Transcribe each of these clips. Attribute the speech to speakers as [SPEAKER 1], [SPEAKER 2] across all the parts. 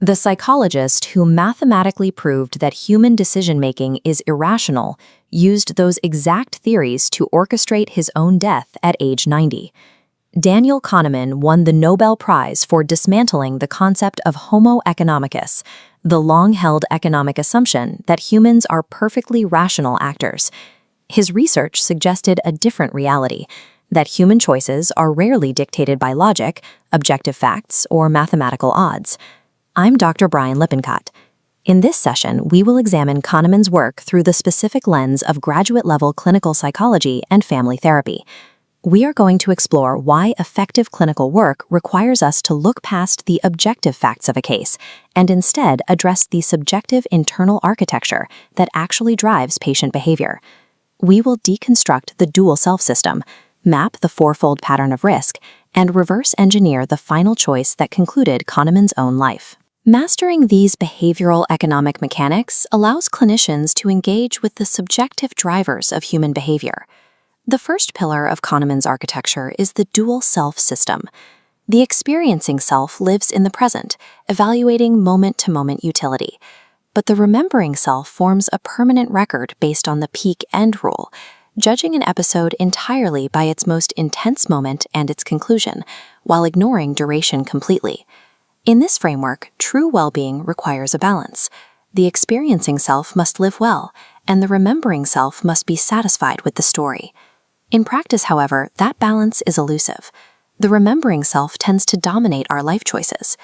[SPEAKER 1] The psychologist who mathematically proved that human decision-making is irrational used those exact theories to orchestrate his own death at age 90. Daniel Kahneman won the Nobel Prize for dismantling the concept of Homo economicus, the long-held economic assumption that humans are perfectly rational actors. His research suggested a different reality, that human choices are rarely dictated by logic, objective facts, or mathematical odds. I'm Dr. Brian Lippincott. In this session, we will examine Kahneman's work through the specific lens of graduate-level clinical psychology and family therapy. We are going to explore why effective clinical work requires us to look past the objective facts of a case and instead address the subjective internal architecture that actually drives patient behavior. We will deconstruct the dual self system, map the fourfold pattern of risk, and reverse engineer the final choice that concluded Kahneman's own life. Mastering these behavioral economic mechanics allows clinicians to engage with the subjective drivers of human behavior. The first pillar of Kahneman's architecture is the dual self system. The experiencing self lives in the present, evaluating moment-to-moment utility. But the remembering self forms a permanent record based on the peak-end rule, judging an episode entirely by its most intense moment and its conclusion, while ignoring duration completely. In this framework, true well-being requires a balance. The experiencing self must live well, and the remembering self must be satisfied with the story. In practice, however, that balance is elusive. The remembering self tends to dominate our life choices.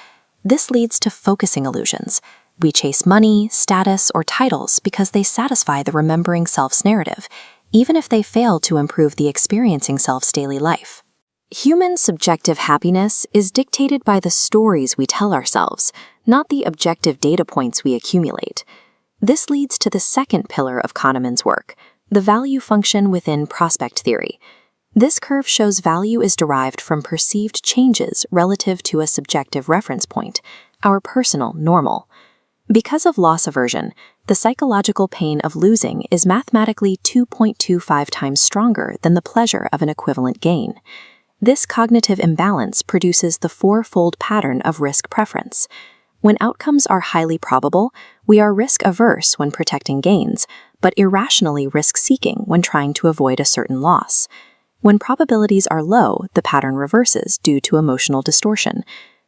[SPEAKER 1] This leads to focusing illusions. We chase money, status, or titles because they satisfy the remembering self's narrative, even if they fail to improve the experiencing self's daily life. Human subjective happiness is dictated by the stories we tell ourselves, not the objective data points we accumulate. This leads to the second pillar of Kahneman's work, the value function within prospect theory. This curve shows value is derived from perceived changes relative to a subjective reference point, our personal normal. Because of loss aversion, the psychological pain of losing is mathematically 2.25 times stronger than the pleasure of an equivalent gain. This cognitive imbalance produces the fourfold pattern of risk preference. When outcomes are highly probable, we are risk-averse when protecting gains, but irrationally risk-seeking when trying to avoid a certain loss. When probabilities are low, the pattern reverses due to emotional distortion.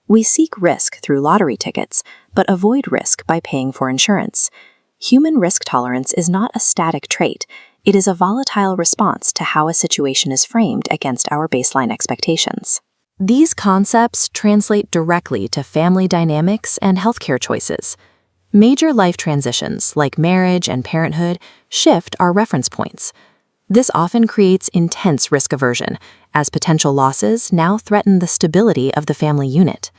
[SPEAKER 1] We seek risk through lottery tickets, but avoid risk by paying for insurance. Human risk tolerance is not a static trait. It is a volatile response to how a situation is framed against our baseline expectations. These concepts translate directly to family dynamics and healthcare choices. Major life transitions, like marriage and parenthood, shift our reference points. This often creates intense risk aversion, as potential losses now threaten the stability of the family unit.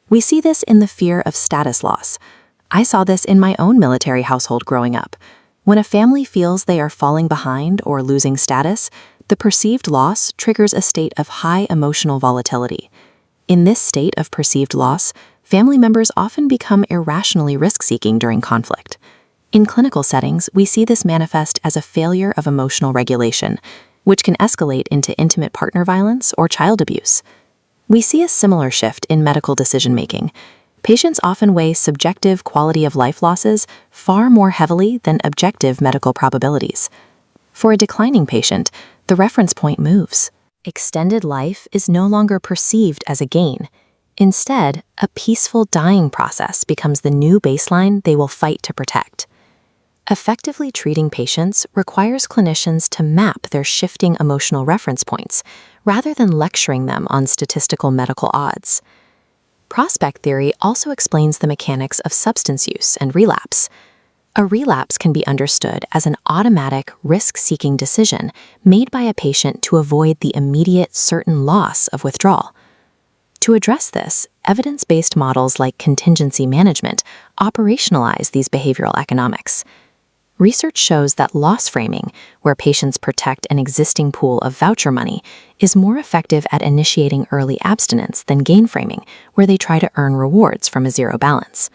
[SPEAKER 1] We see this in the fear of status loss. I saw this in my own military household growing up. When a family feels they are falling behind or losing status, the perceived loss triggers a state of high emotional volatility. In this state of perceived loss, family members often become irrationally risk-seeking during conflict. In clinical settings, we see this manifest as a failure of emotional regulation, which can escalate into intimate partner violence or child abuse. We see a similar shift in medical decision-making. Patients often weigh subjective quality of life losses far more heavily than objective medical probabilities. For a declining patient, the reference point moves. Extended life is no longer perceived as a gain. Instead, a peaceful dying process becomes the new baseline they will fight to protect. Effectively treating patients requires clinicians to map their shifting emotional reference points, rather than lecturing them on statistical medical odds. Prospect theory also explains the mechanics of substance use and relapse. A relapse can be understood as an automatic, risk-seeking decision made by a patient to avoid the immediate, certain loss of withdrawal. To address this, evidence-based models like contingency management operationalize these behavioral economics. Research shows that loss framing, where patients protect an existing pool of voucher money, is more effective at initiating early abstinence than gain framing, where they try to earn rewards from a zero balance.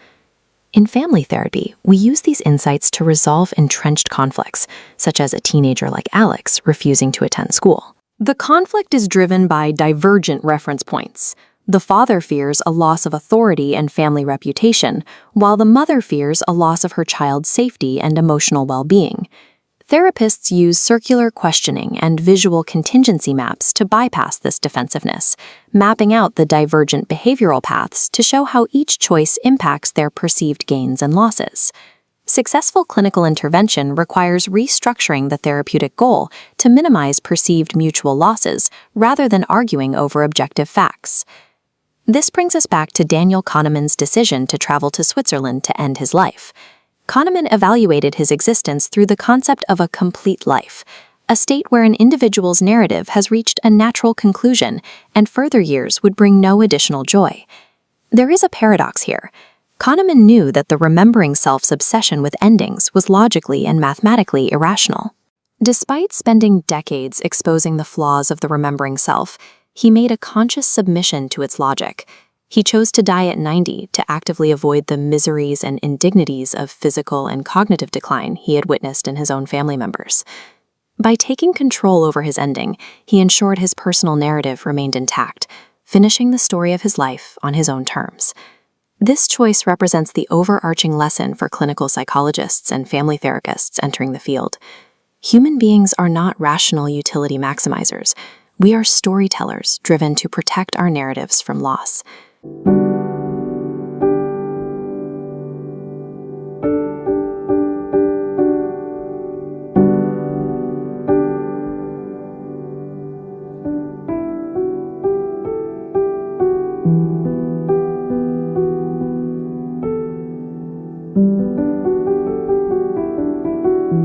[SPEAKER 1] In family therapy, we use these insights to resolve entrenched conflicts, such as a teenager like Alex refusing to attend school. The conflict is driven by divergent reference points. The father fears a loss of authority and family reputation, while the mother fears a loss of her child's safety and emotional well-being. Therapists use circular questioning and visual contingency maps to bypass this defensiveness, mapping out the divergent behavioral paths to show how each choice impacts their perceived gains and losses. Successful clinical intervention requires restructuring the therapeutic goal to minimize perceived mutual losses rather than arguing over objective facts. This brings us back to Daniel Kahneman's decision to travel to Switzerland to end his life. Kahneman evaluated his existence through the concept of a complete life, a state where an individual's narrative has reached a natural conclusion and further years would bring no additional joy. There is a paradox here. Kahneman knew that the remembering self's obsession with endings was logically and mathematically irrational. Despite spending decades exposing the flaws of the remembering self, he made a conscious submission to its logic. He chose to die at 90 to actively avoid the miseries and indignities of physical and cognitive decline he had witnessed in his own family members. By taking control over his ending, he ensured his personal narrative remained intact, finishing the story of his life on his own terms. This choice represents the overarching lesson for clinical psychologists and family therapists entering the field. Human beings are not rational utility maximizers. We are storytellers driven to protect our narratives from loss.